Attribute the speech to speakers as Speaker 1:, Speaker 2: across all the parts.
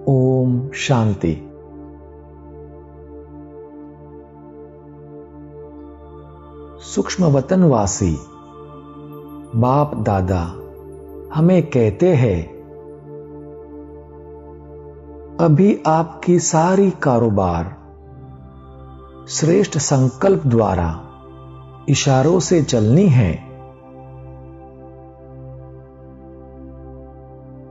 Speaker 1: ओम शांति। सूक्ष्म वतनवासी बाप दादा हमें कहते हैं, अभी आपकी सारी कारोबार श्रेष्ठ संकल्प द्वारा इशारों से चलनी है।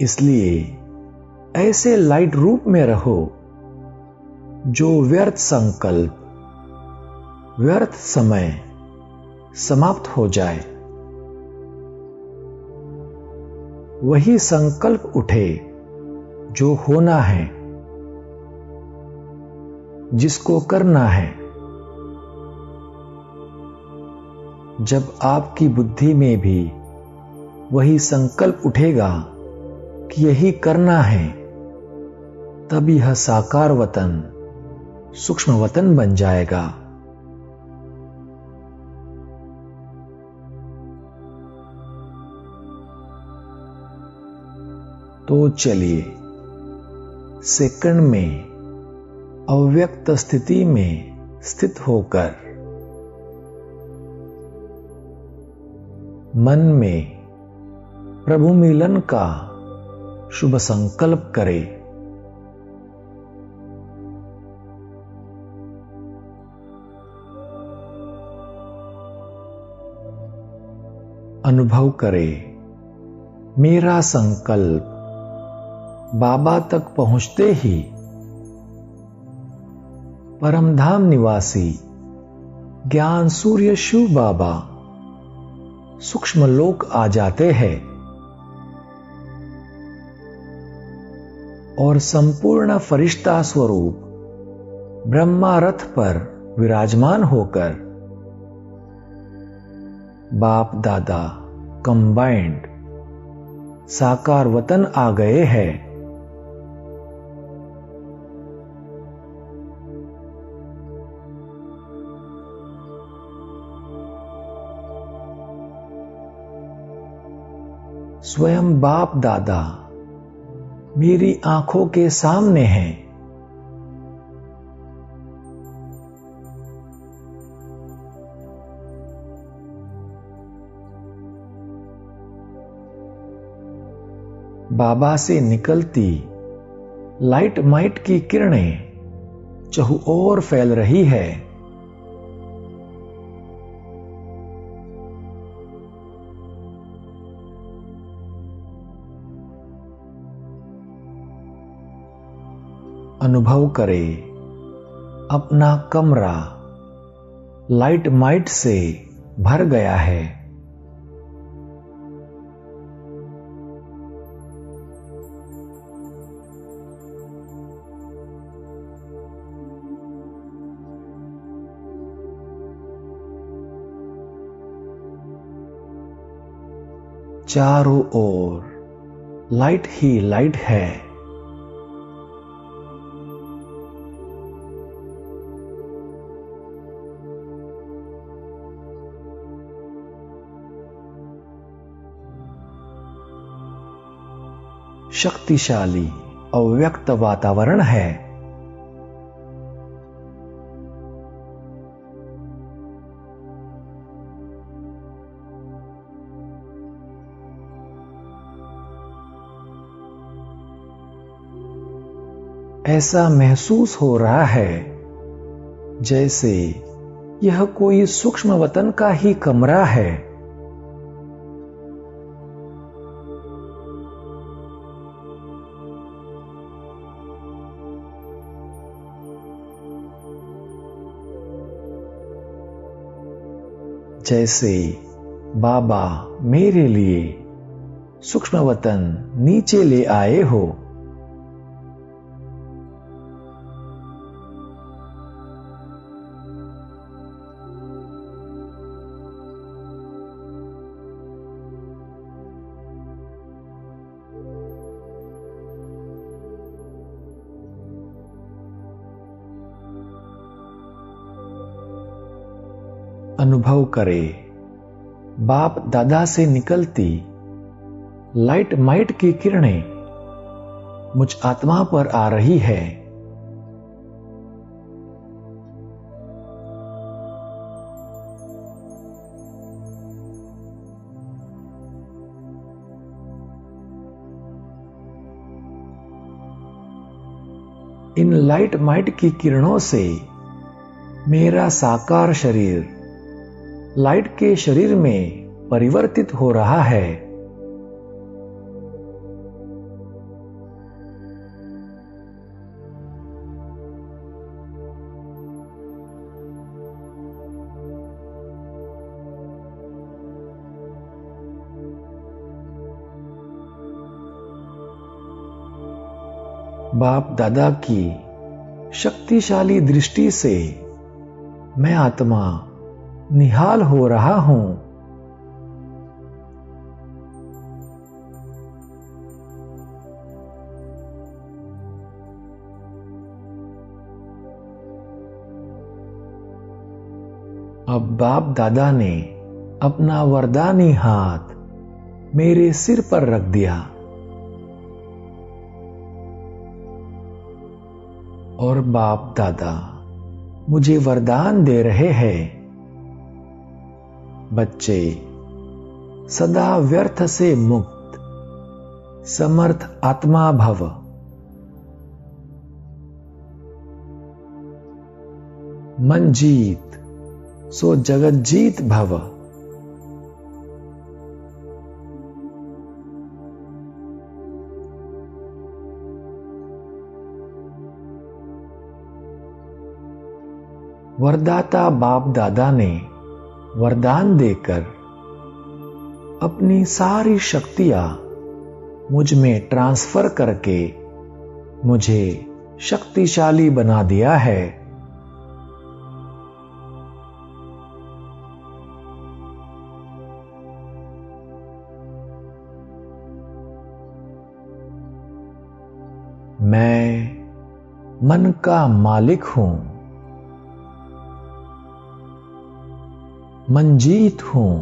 Speaker 1: इसलिए ऐसे लाइट रूप में रहो जो व्यर्थ संकल्प, व्यर्थ समय समाप्त हो जाए। वही संकल्प उठे जो होना है, जिसको करना है। जब आपकी बुद्धि में भी वही संकल्प उठेगा कि यही करना है, तब यह साकार वतन सूक्ष्म वतन बन जाएगा। तो चलिए सेकंड में अव्यक्त स्थिति में स्थित होकर मन में प्रभु मिलन का शुभ संकल्प करें। अनुभव करें, मेरा संकल्प बाबा तक पहुंचते ही परमधाम निवासी ज्ञान सूर्य शिव बाबा सूक्ष्म लोक आ जाते हैं और संपूर्ण फरिश्ता स्वरूप ब्रह्मा रथ पर विराजमान होकर बाप दादा कंबाइंड साकार वतन आ गए हैं। स्वयं बाप दादा मेरी आंखों के सामने हैं। बाबा से निकलती लाइट माइट की किरणें चहु ओर फैल रही है। अनुभव करें, अपना कमरा लाइट माइट से भर गया है। चारों ओर लाइट ही लाइट है। शक्तिशाली अव्यक्त वातावरण है। ऐसा महसूस हो रहा है जैसे यह कोई सूक्ष्म वतन का ही कमरा है। जैसे बाबा मेरे लिए सूक्ष्म वतन नीचे ले आए हो। अनुभव करें, बाप दादा से निकलती लाइट माइट की किरणें मुझ आत्मा पर आ रही है। इन लाइट माइट की किरणों से मेरा साकार शरीर लाइट के शरीर में परिवर्तित हो रहा है। बाप दादा की शक्तिशाली दृष्टि से मैं आत्मा निहाल हो रहा हूं। अब बाप दादा ने अपना वरदानी हाथ मेरे सिर पर रख दिया और बाप दादा मुझे वरदान दे रहे हैं, बच्चे सदा व्यर्थ से मुक्त समर्थ आत्मा भव। मन जीत सो जगत जीत भव। वरदाता बाप दादा ने वरदान देकर अपनी सारी शक्तियां मुझ में ट्रांसफर करके मुझे शक्तिशाली बना दिया है। मैं मन का मालिक हूं, मंजीत हूं।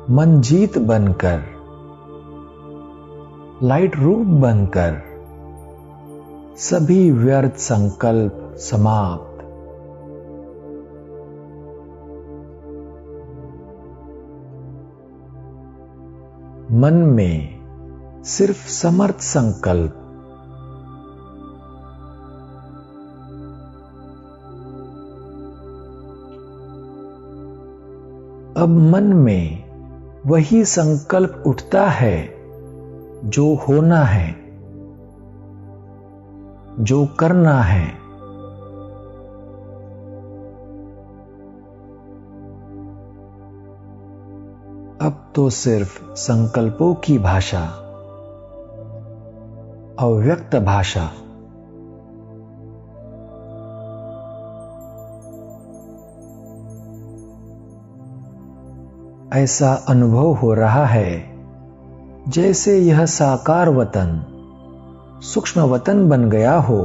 Speaker 1: मंजीत बनकर लाइट रूप बनकर सभी व्यर्थ संकल्प समाप्त। मन में सिर्फ समर्थ संकल्प। अब मन में वही संकल्प उठता है जो होना है, जो करना है। अब तो सिर्फ संकल्पों की भाषा, अव्यक्त भाषा। ऐसा अनुभव हो रहा है जैसे यह साकार वतन सूक्ष्म वतन बन गया हो।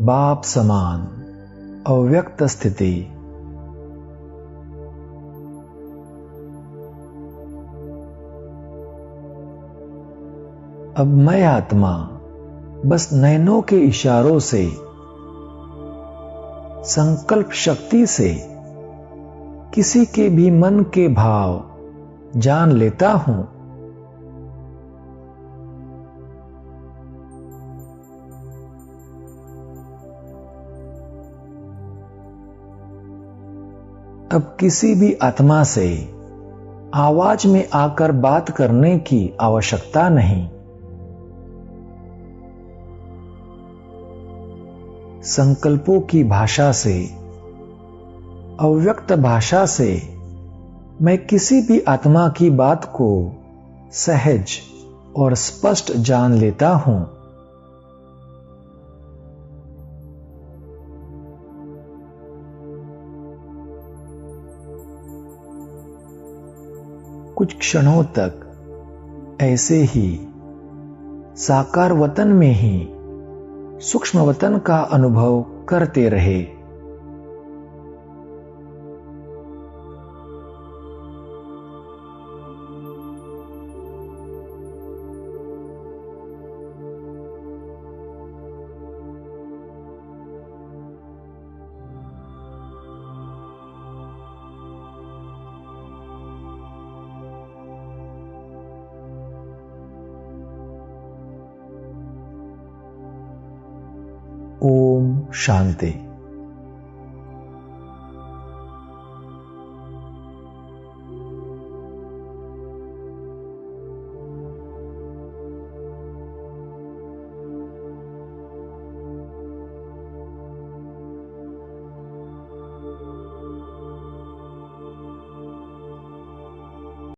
Speaker 1: बाप समान अव्यक्त स्थिति। अब मैं आत्मा बस नयनों के इशारों से संकल्प शक्ति से किसी के भी मन के भाव जान लेता हूं। अब किसी भी आत्मा से आवाज में आकर बात करने की आवश्यकता नहीं। संकल्पों की भाषा से, अव्यक्त भाषा से मैं किसी भी आत्मा की बात को सहज और स्पष्ट जान लेता हूं। कुछ क्षणों तक ऐसे ही साकार वतन में ही सूक्ष्म वतन का अनुभव करते रहे। ओम शांति।